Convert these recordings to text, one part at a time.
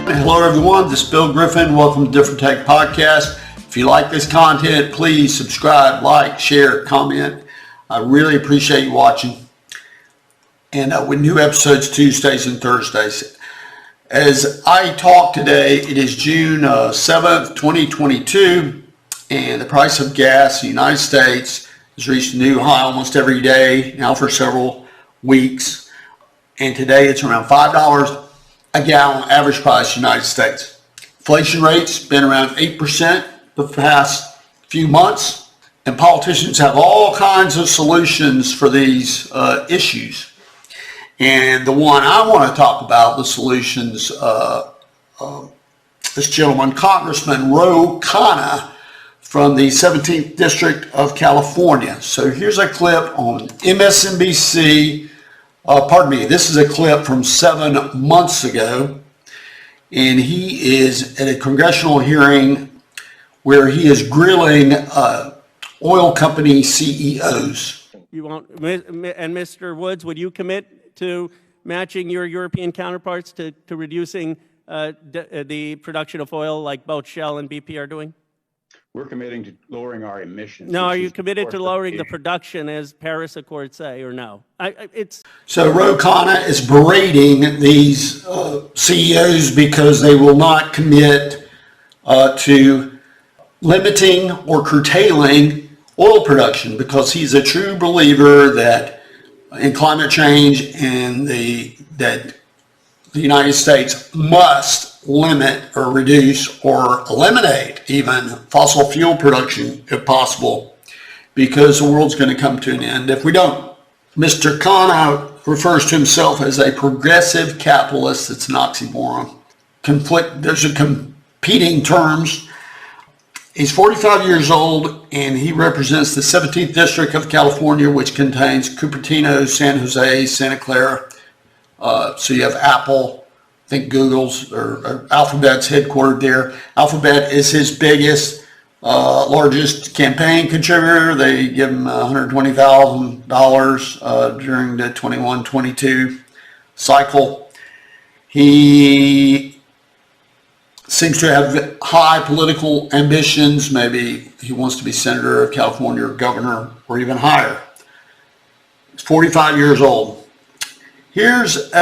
Hello everyone, this is Bill Griffin. Welcome to Different Take Podcast. If you like this content, please subscribe, like, share, comment. I really appreciate you watching. And with new episodes Tuesdays and Thursdays. As I talk today, it is June 7th, 2022, and the price of gas in the United States has reached a new high almost every day now for several weeks. And today it's around $5 a gallon average price in the United States. Inflation rate's been around 8% the past few months, and politicians have all kinds of solutions for these issues. And the one I want to talk about, the solutions, this gentleman, Congressman Ro Khanna from the 17th District of California. So here's a clip on MSNBC. This is a clip from 7 months ago, and he is at a congressional hearing where he is grilling oil company CEOs. You won't, and Mr. Woods, would you commit to matching your European counterparts to reducing the production of oil like both Shell and BP are doing? We're committing to lowering our emissions. No, are you committed to lowering the production as Paris Accords say, or no? So Ro Khanna is berating these CEOs because they will not commit to limiting or curtailing oil production, because he's a true believer that in climate change and that the United States must limit or reduce or eliminate even fossil fuel production if possible, because the world's going to come to an end if we don't. Mr. Khanna refers to himself as a progressive capitalist. It's an oxymoron. There's a competing terms. He's 45 years old, and he represents the 17th District of California, which contains Cupertino, San Jose, Santa Clara. So you have Apple, I think Google's or Alphabet's headquartered there. Alphabet is his biggest, largest campaign contributor. They give him $120,000 during the 21-22 cycle. He seems to have high political ambitions. Maybe he wants to be senator of California or governor or even higher. He's 45 years old. Here's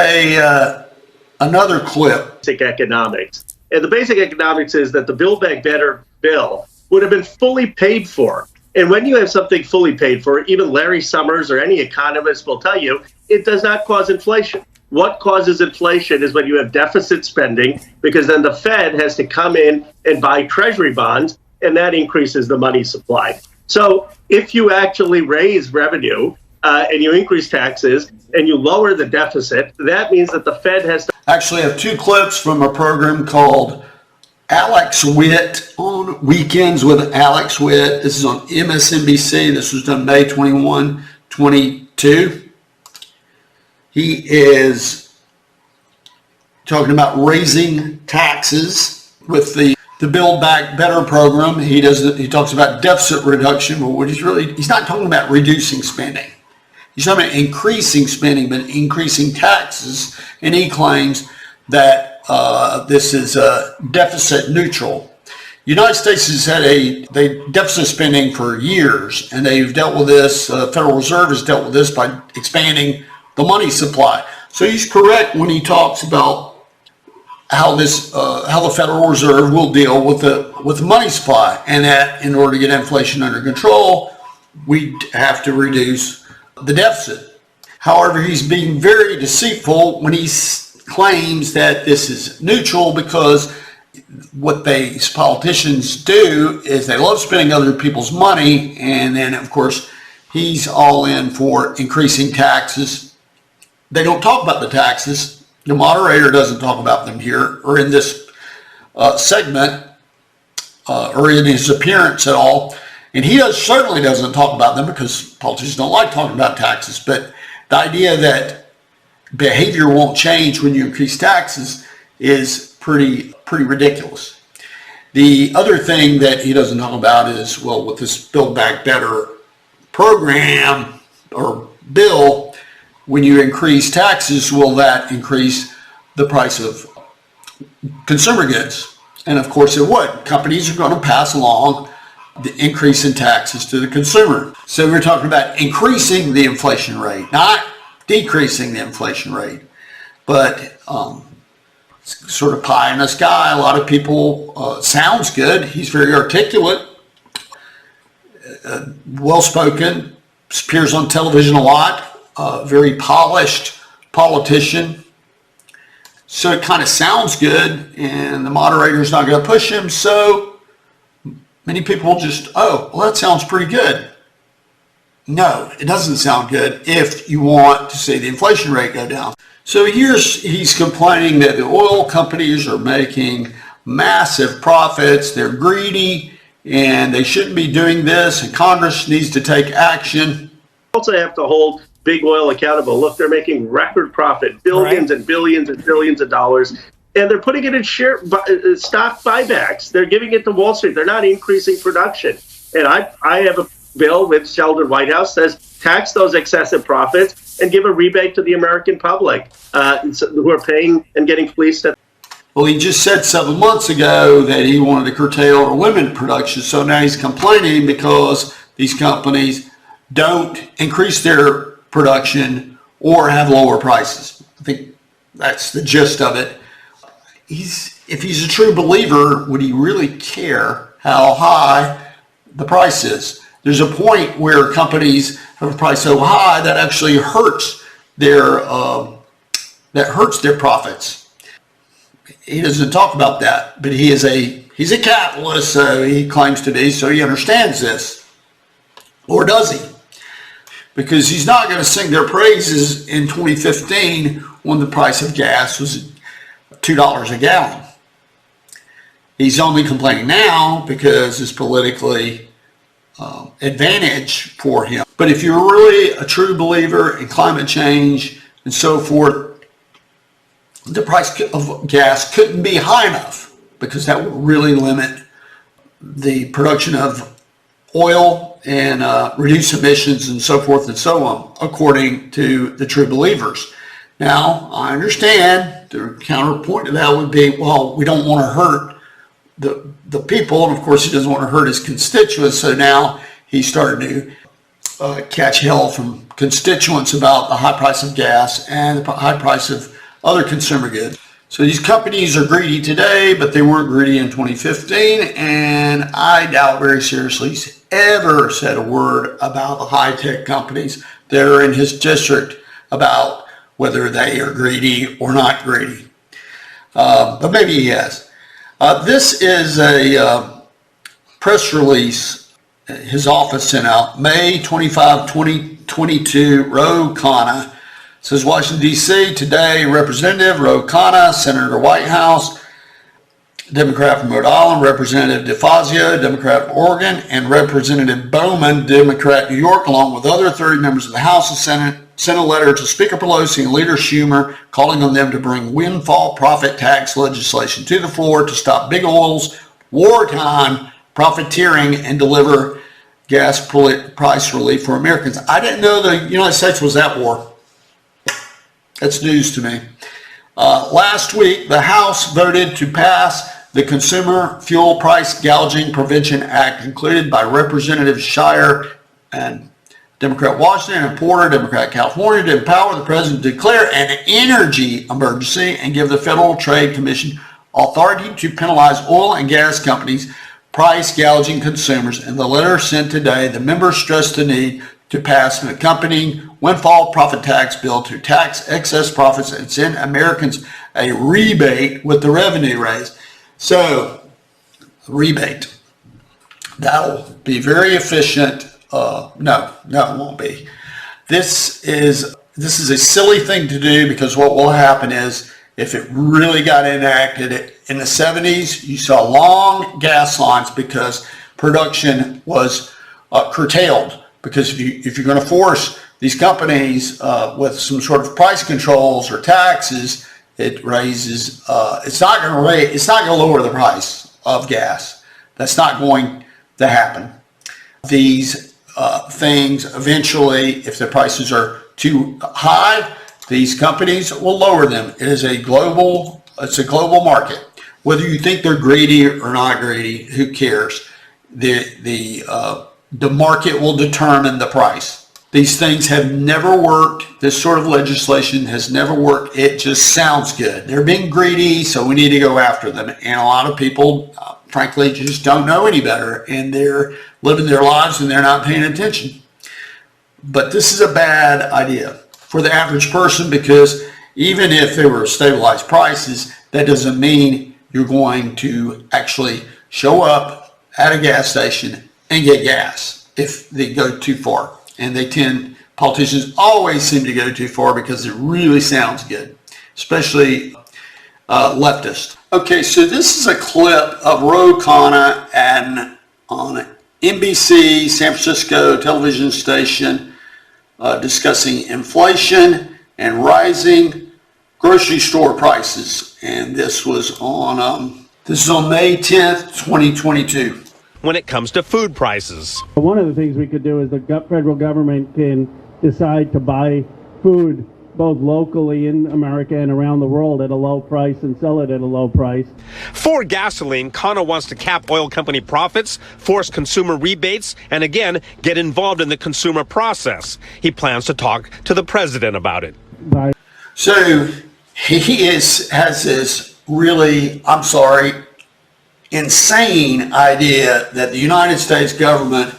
another clip. Basic economics. And the basic economics is that the Build Back Better bill would have been fully paid for. And when you have something fully paid for, even Larry Summers or any economist will tell you, it does not cause inflation. What causes inflation is when you have deficit spending, because then the Fed has to come in and buy treasury bonds, and that increases the money supply. So if you actually raise revenue and you increase taxes and you lower the deficit, that means that the Fed has to... Actually, I have two clips from a program called Alex Witt on Weekends with Alex Witt. This is on MSNBC. This was done May 21, 22. He is talking about raising taxes with the Build Back Better program. He talks about deficit reduction, but what he's not talking about reducing spending. He's talking about increasing spending, but increasing taxes, and he claims that this is deficit neutral. The United States has had a deficit spending for years, and they've dealt with this. Federal Reserve has dealt with this by expanding the money supply. So he's correct when he talks about how the Federal Reserve will deal with the money supply, and that in order to get inflation under control, we have to reduce the deficit. However, he's being very deceitful when he claims that this is neutral, because what these politicians do is they love spending other people's money, and then of course he's all in for increasing taxes. They don't talk about the taxes. The moderator doesn't talk about them here or in this segment or in his appearance at all. And he certainly doesn't talk about them, because politicians don't like talking about taxes. But the idea that behavior won't change when you increase taxes is pretty ridiculous. The other thing that he doesn't talk about is, well, with this Build Back Better program or bill, when you increase taxes, will that increase the price of consumer goods. And of course it would. Companies are going to pass along the increase in taxes to the consumer. So we're talking about increasing the inflation rate, not decreasing the inflation rate. But sort of pie in the sky. A lot of people, sounds good. He's very articulate, well-spoken, appears on television a lot, very polished politician. So it kind of sounds good, and the moderator's not going to push him. So many people just, oh, well, that sounds pretty good. No, it doesn't sound good if you want to see the inflation rate go down. So he's complaining that the oil companies are making massive profits. They're greedy, and they shouldn't be doing this, and Congress needs to take action. Also have to hold big oil accountable. Look, they're making record profit, billions and billions and billions of dollars, and they're putting it in stock buybacks. They're giving it to Wall Street. They're not increasing production. And I have a bill with Sheldon Whitehouse says tax those excessive profits and give a rebate to the American public who are paying and getting fleeced. Well, he just said 7 months ago that he wanted to curtail aluminum production. So now he's complaining because these companies don't increase their production or have lower prices. I think that's the gist of it. If he's a true believer, would he really care how high the price is? There's a point where companies have a price so high that actually hurts their profits. He doesn't talk about that, but he's a capitalist, so he claims to be, so he understands this. Or does he? Because he's not going to sing their praises in 2015 when the price of gas was $2 a gallon. He's only complaining now because it's politically advantage for him. But if you're really a true believer in climate change and so forth, the price of gas couldn't be high enough because that would really limit the production of oil and reduce emissions and so forth and so on, according to the true believers. Now, I understand the counterpoint to that would be, well, we don't want to hurt the people, and of course he doesn't want to hurt his constituents, so now he's starting to catch hell from constituents about the high price of gas and the high price of other consumer goods. So these companies are greedy today, but they weren't greedy in 2015, and I doubt very seriously he's ever said a word about the high-tech companies that are in his district about whether they are greedy or not greedy. But maybe he has. This is a press release his office sent out, May 25, 2022, Ro Khanna. It says, Washington, D.C., today, Representative Ro Khanna, Senator Whitehouse, Democrat from Rhode Island, Representative DeFazio, Democrat from Oregon, and Representative Bowman, Democrat New York, along with other 30 members of the House and Senate, sent a letter to Speaker Pelosi and Leader Schumer calling on them to bring windfall profit tax legislation to the floor to stop big oil's wartime profiteering and deliver gas price relief for Americans. I didn't know the United States was at war. That's news to me. Last week, the House voted to pass the Consumer Fuel Price Gouging Prevention Act, included by Representatives Shire and Democrat Washington and Porter, Democrat California, to empower the president to declare an energy emergency and give the Federal Trade Commission authority to penalize oil and gas companies price gouging consumers. In the letter sent today, the members stressed the need to pass an accompanying windfall profit tax bill to tax excess profits and send Americans a rebate with the revenue raised. So, rebate. That'll be very efficient. No, it won't be. This is a silly thing to do because what will happen is if it really got enacted in the 70s, you saw long gas lines because production was curtailed. Because if you're going to force these companies with some sort of price controls or taxes, it raises. It's not going to lower the price of gas. That's not going to happen. These things eventually, if the prices are too high, these companies will lower them. It is a global It's a global market. Whether you think they're greedy or not greedy, who cares? The market will determine the price. These things have never worked. This sort of legislation has never worked. It just sounds good. They're being greedy, so we need to go after them. And a lot of people, frankly, just don't know any better, and they're living their lives and they're not paying attention. But this is a bad idea for the average person, because even if there were stabilized prices, that doesn't mean you're going to actually show up at a gas station and get gas if they go too far. And politicians always seem to go too far because it really sounds good, especially leftist. Okay, so this is a clip of Ro Khanna and on NBC, San Francisco television station, discussing inflation and rising grocery store prices. And this was on May 10th, 2022. When it comes to food prices, one of the things we could do is the federal government can decide to buy food both locally in America and around the world at a low price and sell it at a low price. for gasoline, Khanna wants to cap oil company profits, force consumer rebates, and again, get involved in the consumer process. He plans to talk to the president about it. So he has this really, insane idea that the United States government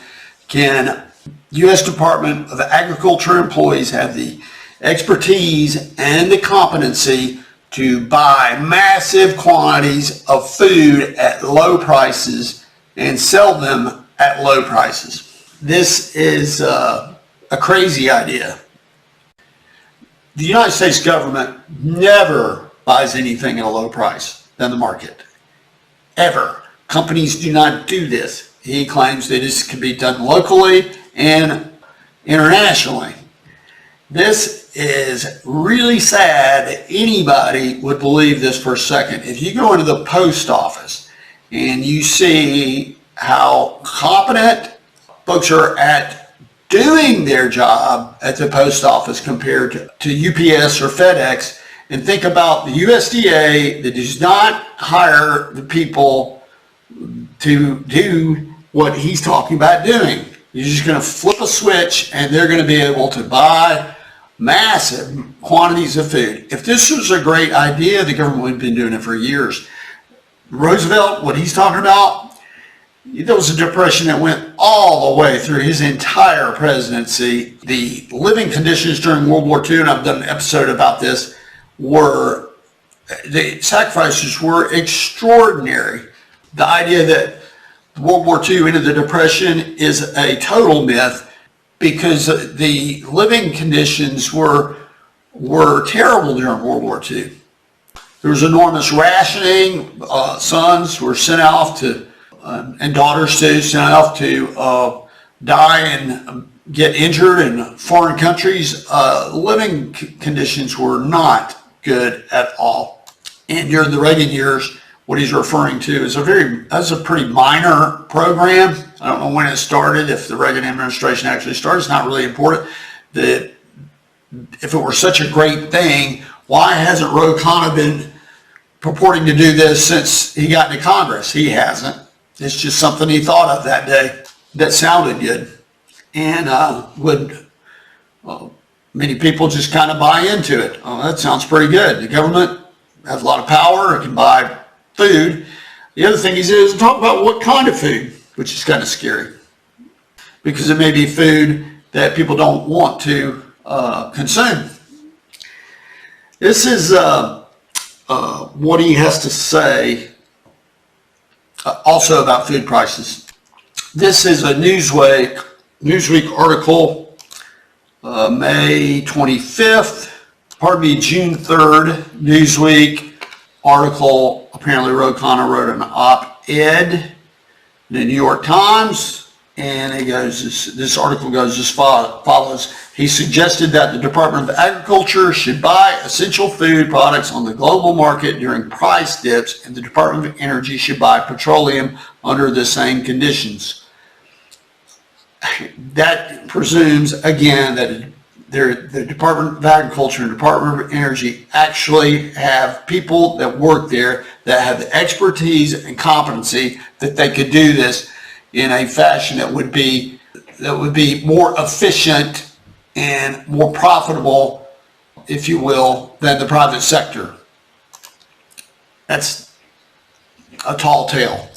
U.S. Department of Agriculture employees have the expertise and the competency to buy massive quantities of food at low prices and sell them at low prices. This is a crazy idea. The United States government never buys anything at a low price than the market. Ever. Companies do not do this. He claims that this can be done locally and internationally. This is really sad that anybody would believe this for a second. If you go into the post office and you see how competent folks are at doing their job at the post office compared to UPS or FedEx, and think about the USDA that does not hire the people to do what he's talking about doing. You're just going to flip a switch and they're going to be able to buy massive quantities of food. If this was a great idea, the government would have been doing it for years. Roosevelt, what he's talking about, there was a depression that went all the way through his entire presidency. The living conditions during World War II, and I've done an episode about this, the sacrifices were extraordinary. The idea that World War II into the Depression is a total myth, because the living conditions were terrible during World War II. There was enormous rationing. Sons were sent off to, and daughters too, sent off to die and get injured in foreign countries. Living conditions were not good at all. And during the Reagan years, what he's referring to is a pretty minor program. I don't know when it started, if the Reagan administration actually started. It's not really important. If it were such a great thing, why hasn't Ro Khanna been purporting to do this since he got into Congress? He hasn't. It's just something he thought of that day that sounded good. And many people just kind of buy into it. Oh, that sounds pretty good. The government has a lot of power. It can buy food. The other thing he says is talk about what kind of food, which is kind of scary, because it may be food that people don't want to consume. This is what he has to say also about food prices. This is a Newsweek article, May 25th, June 3rd, Newsweek article. Apparently Ro Khanna wrote an op-ed in the New York Times, and this article goes as follows. He suggested that the Department of Agriculture should buy essential food products on the global market during price dips, and the Department of Energy should buy petroleum under the same conditions. That presumes, again, that the Department of Agriculture and Department of Energy actually have people that work there that have the expertise and competency that they could do this in a fashion that would be more efficient and more profitable, if you will, than the private sector. That's a tall tale.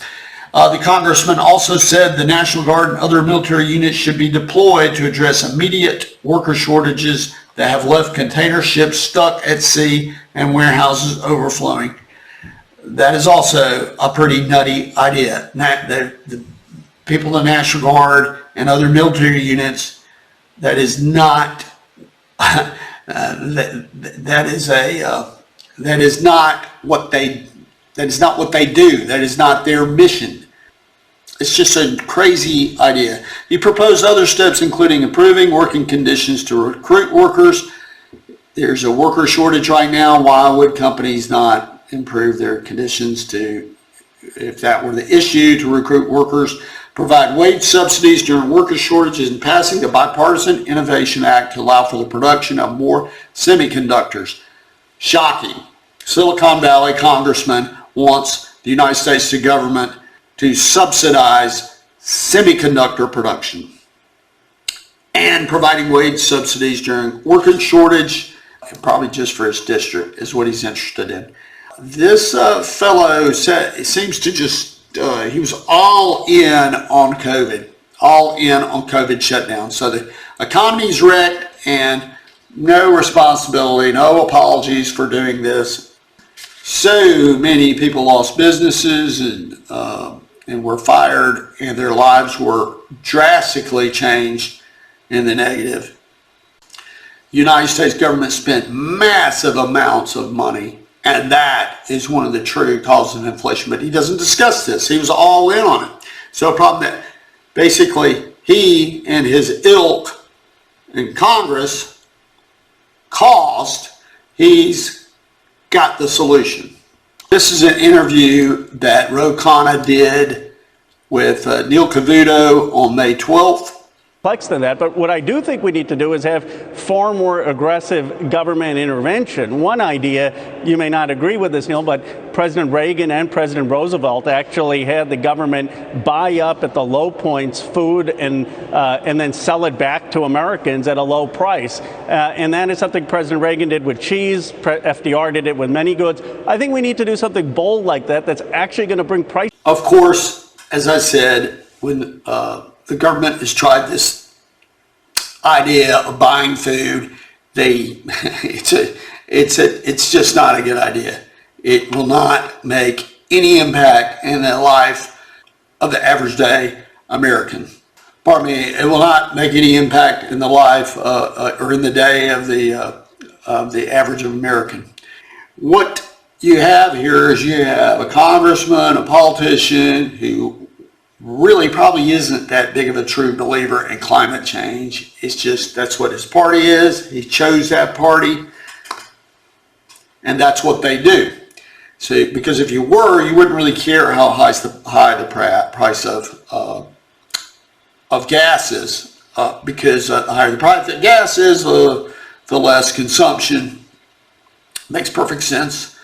The congressman also said the National Guard and other military units should be deployed to address immediate worker shortages that have left container ships stuck at sea and warehouses overflowing. That is also a pretty nutty idea. The people in the National Guard and other military units, that is not that is not what they do. That is not their mission. It's just a crazy idea. He proposed other steps, including improving working conditions to recruit workers. There's a worker shortage right now. Why would companies not improve their conditions to, if that were the issue, to recruit workers? Provide wage subsidies during worker shortages, and passing the Bipartisan Innovation Act to allow for the production of more semiconductors. Shocking. Silicon Valley congressman wants the United States government to subsidize semiconductor production and providing wage subsidies during worker shortage, probably just for his district, is what he's interested in. This fellow seems to just, he was all in on COVID shutdown. So the economy's wrecked and no responsibility, no apologies for doing this. So many people lost businesses and were fired, and their lives were drastically changed in the negative. The United States government spent massive amounts of money, and that is one of the true causes of inflation. But he doesn't discuss this. He was all in on it. So a problem that basically he and his ilk in Congress caused, he's got the solution. This is an interview that Ro Khanna did with Neil Cavuto on May 12th. Than that, but what I do think we need to do is have far more aggressive government intervention. One idea, you may not agree with this, Neil, but President Reagan and President Roosevelt actually had the government buy up at the low points food and then sell it back to Americans at a low price. And that is something President Reagan did with cheese. FDR did it with many goods. I think we need to do something bold like that that's actually going to bring price. Of course, as I said, when the government has tried this idea of buying food, it's just not a good idea. It will not make any impact in the life of the average day American. Pardon me, it will not make any impact in the life or in the day of the average American. What you have here is you have a congressman, a politician who really probably isn't that big of a true believer in climate change. It's just, that's what his party is. He chose that party, and that's what they do. So, because if you were, you wouldn't really care how high the price of gas is, because the higher the price of gas is, the less consumption. Makes perfect sense.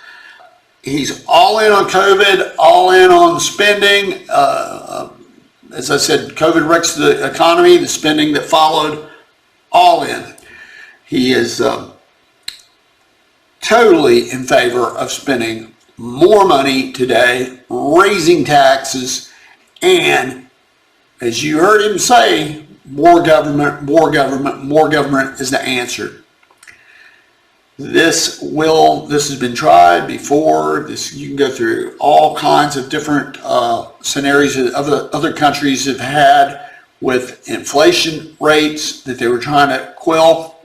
He's all in on COVID, all in on spending. As I said, COVID wrecks the economy, the spending that followed, all in. He is totally in favor of spending more money today, raising taxes, and as you heard him say, more government, more government, more government is the answer. This has been tried before. You can go through all kinds of different scenarios that other countries have had with inflation rates that they were trying to quell.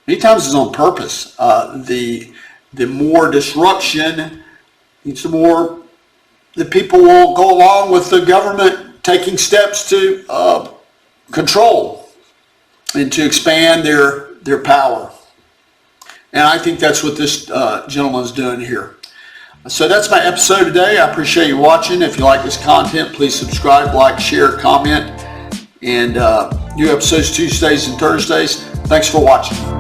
Many times it's on purpose. The more disruption, the more the people will go along with the government taking steps to control and to expand their power. And I think that's what this gentleman's doing here. So that's my episode today. I appreciate you watching. If you like this content, please subscribe, like, share, comment. And new episodes Tuesdays and Thursdays. Thanks for watching.